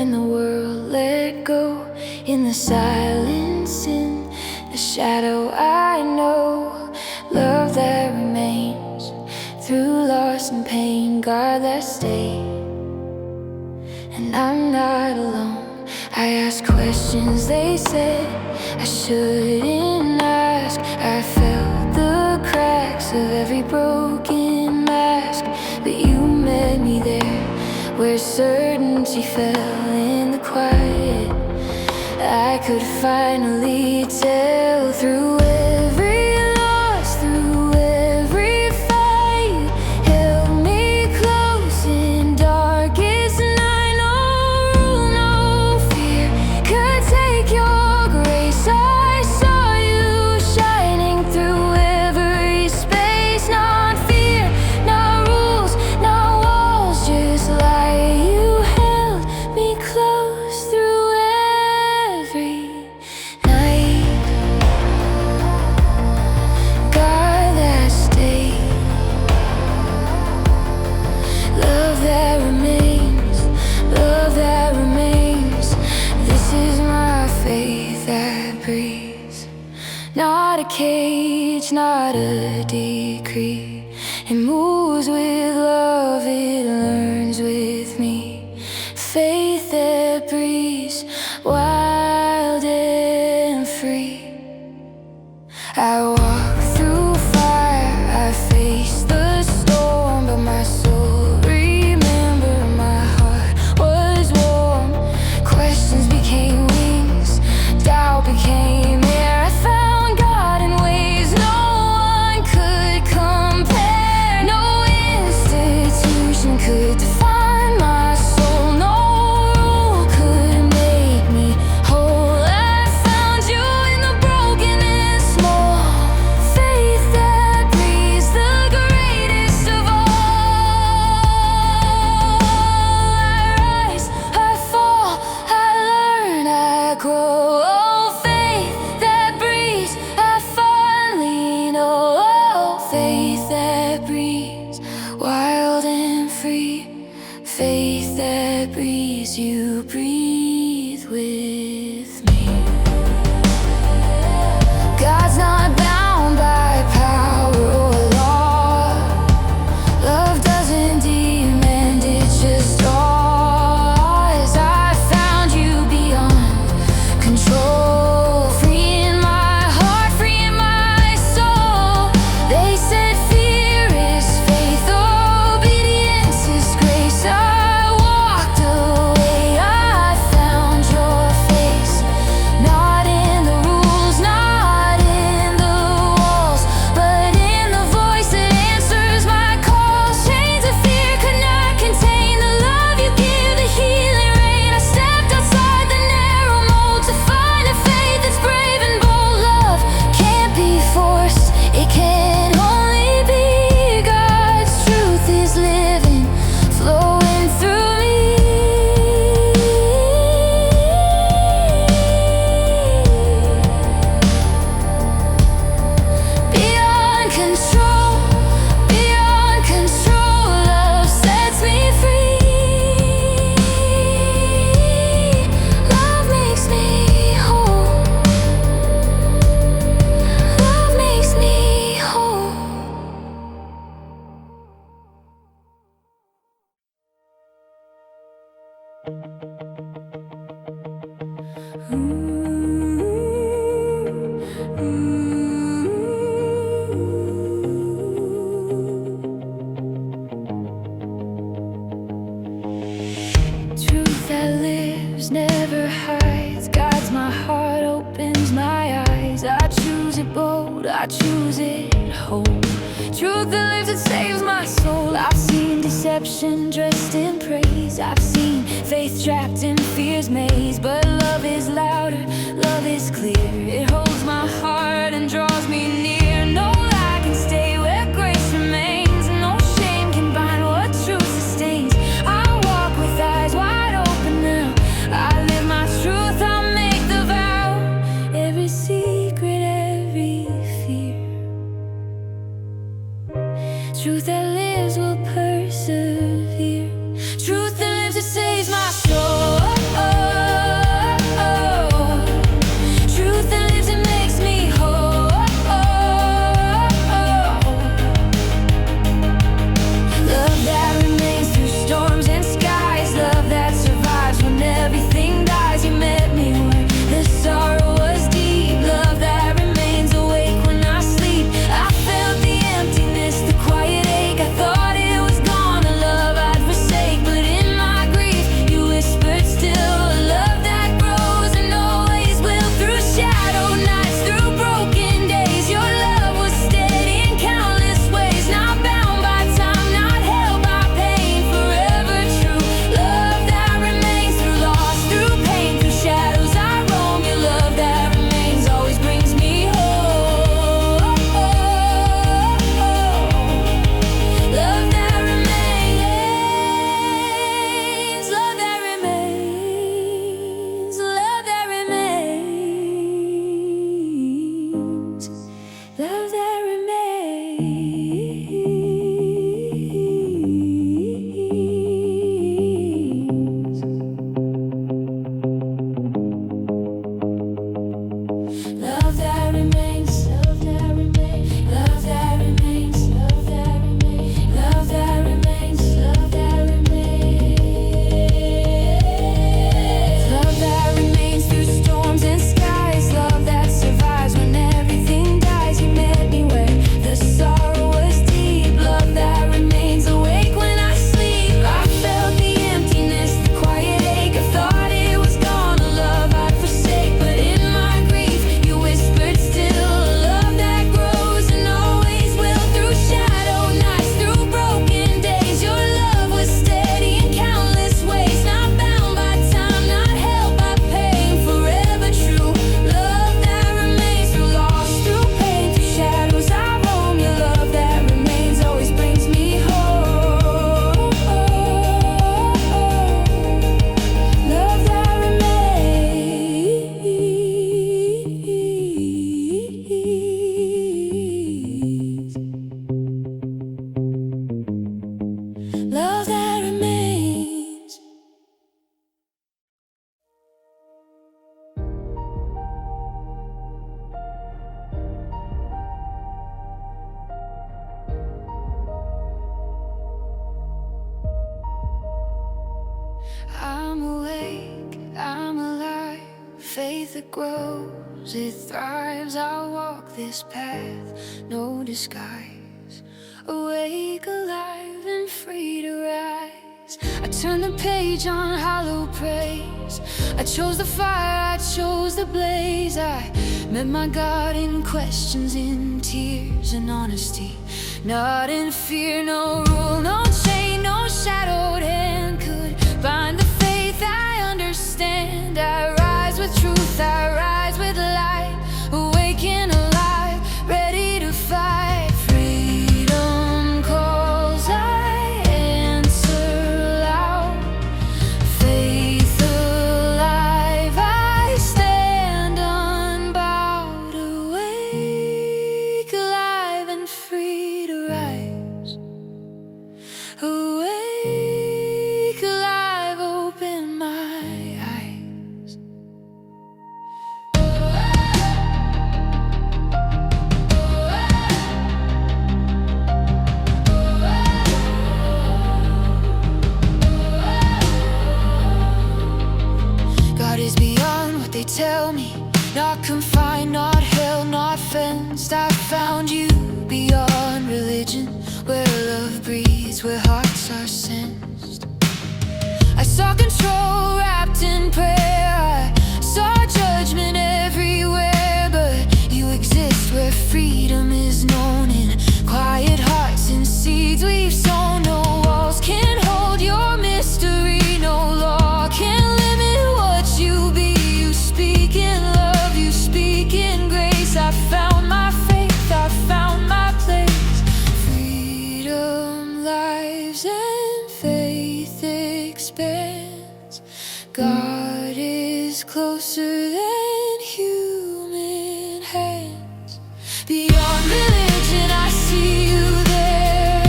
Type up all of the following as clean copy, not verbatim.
when the world let go. In the silence, in the shadow, I know love that remains. Through loss and pain, God, that stay. And I'm not alone. I ask questions they said I shouldn't ask. I felt the cracks of every broken mask, but you met me there where certainty fell in the quiet. I could finally tell through every loss, through every fight. Held me close in darkest night. No rule, no fear could take your grace. I saw you shining through every space. Not fear, not rules, not walls, just light. You held me close through every night. God, that stayed. Love that remains, love that remains. This is my faith that breathes. Not a cage, not a decree. It moves with love, it learns with me. Faith that breathes, wild and free. I walk through fire, I face the storm, but my soul remember my heart was warm. Questions became wings, doubt became air. I found God in ways no one could compare. No institution could define my soul. No rule could make me whole. I found you in the broken and small. Faith that breathes, the greatest of all. I rise, I fall, I learn, I grow. Oh, faith that breathes, I finally know. Oh, faith that breathes, wild and free. Faith that breathes, you breathe with me. God's not bound by power or law. Love doesn't demand, it just draws. I found you beyond control, free in my heart, free in my soul. They said fear is faith, obedience is grace. I walked away, I found your face. Not in the rules, not in the walls, but in the voice that answers my calls. Chains of fear could not contain the love you give, the healing rain. I stepped outside the narrow mold to find a faith that's brave and bold. Love can't be forced, it can only be. God's truth is living, flowing through me. Beyond control, love sets me free. Love makes me whole. Love makes me whole. Truth that lives, never hides, guides my heart, opens my eyes. I choose it bold, I choose it whole. Truth that lives, it saves my soul. I've seen deception dressed in praise. I've seen faith trapped in fear's maze. But love is louder, love is clear. It holds my heart and draws me near. No lie can stay where grace remains. No shame can bind what truth sustains. I walk with eyes wide open now. I live my truth, I make the vow. Every secret, every fear. Truth that lives will persevere. Truth that lives, it saves my soul. that grows, it thrives. I'll walk this path, no disguise. Awake, alive, and free to rise. I turn the page on hollow praise. I chose the fire, I chose the blaze. I met my God in questions, in tears and honesty, not in fear. No rule, no chain, no shadowed hand could bind the faith I understand. I rise with truth, I rise with light, awake and alive, ready to fight. Freedom calls, I answer loud. Faith alive, I stand unbowed. Awake, alive, and free to rise. Awake, alive, open my eyes. God is beyond what they tell me, not confined, not held, not fenced. I found you beyond religion, where love breathes, where hearts are sensed. I saw control wrapped in prayer, I saw judgment everywhere, but you exist where freedom is known, in quiet hearts and seeds we've sown. No walls can hold your mystery, no law can limit what you be. You speak in love, you speak in grace. I found my faith, I found my place. Freedom lives and faith expands. God is closer than human hands. Beyond religion, I see you there.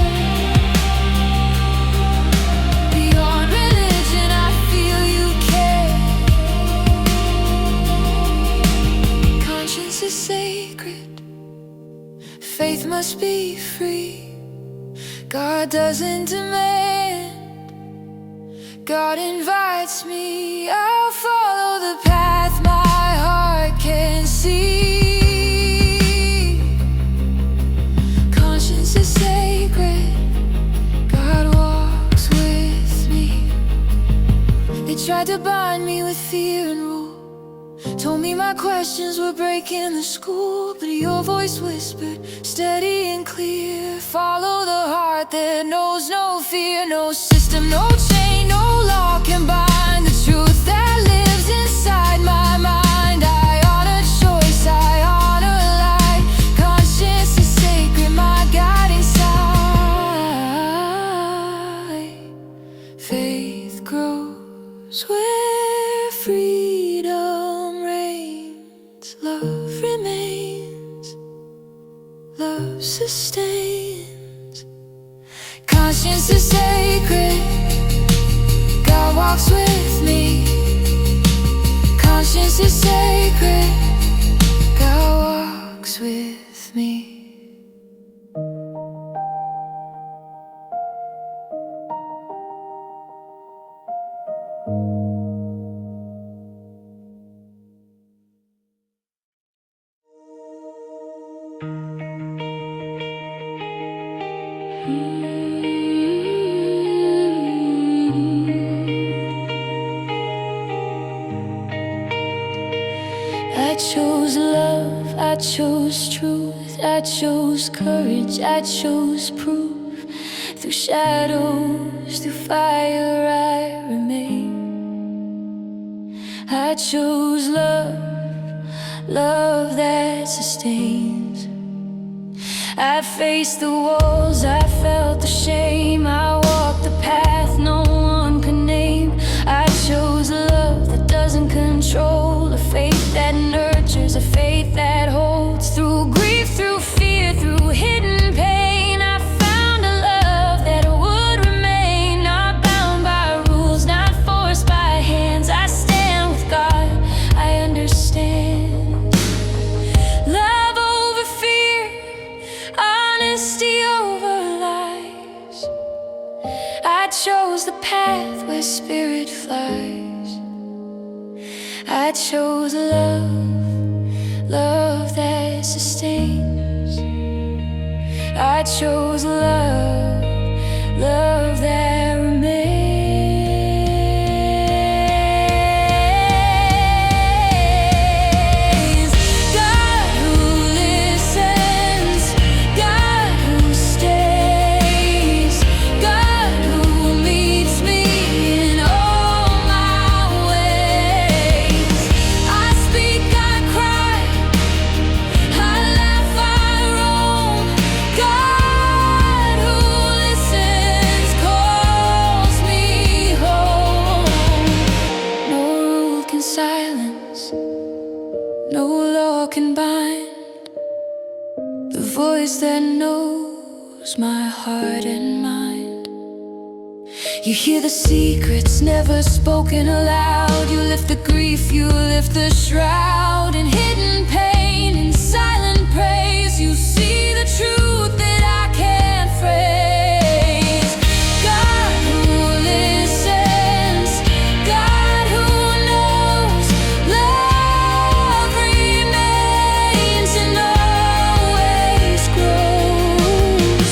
Beyond religion, I feel you care. Conscience is sacred, faith must be free. God doesn't demand, God invites me. I'll follow the path my heart can see. Conscience is sacred, God walks with me. They tried to bind me with fear and rule, told me my questions were breaking the school, but your voice whispered, steady and clear. Follow the heart that knows no fear. No system, no chain, no law can bind the truth that lives inside my mind. I honor choice, I honor light. Conscience is sacred, my guiding side. Faith grows where freedom reigns. Love remains, love sustains. Conscience is sacred, God walks with me. Conscience is sacred, God walks with me. I chose love, I chose truth, I chose courage, I chose proof. Through shadows, through fire, I remain. I chose love, love that sustains. I faced the walls, I felt the shame. I walked the path no one could name. I chose a love that doesn't control, a faith that nurtures, a faith that holds. Through grief, through fear, through hidden pain, I found a love that would remain. Not bound by rules, not forced by hands. I stand with God, I understand. Love over fear, honesty over lies. I chose love, love that sustains. I chose love, love that remains. God who listens, God who stays, God who meets me in all my ways. I speak, I cry, I laugh, I roam. God who listens calls me home. No rule can silence, no law can bind the voice that knows my heart and mind. You hear the secrets never spoken aloud. You lift the grief, you lift the shroud. In hidden pain, in silent praise, you see the truth that I can't phrase. God who listens, God who knows, love remains and always grows.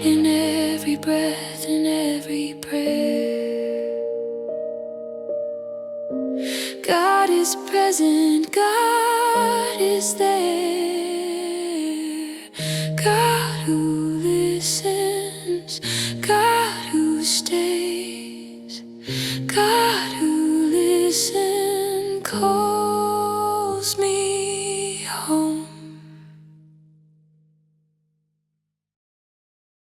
In every breath, in every prayer, God is present, God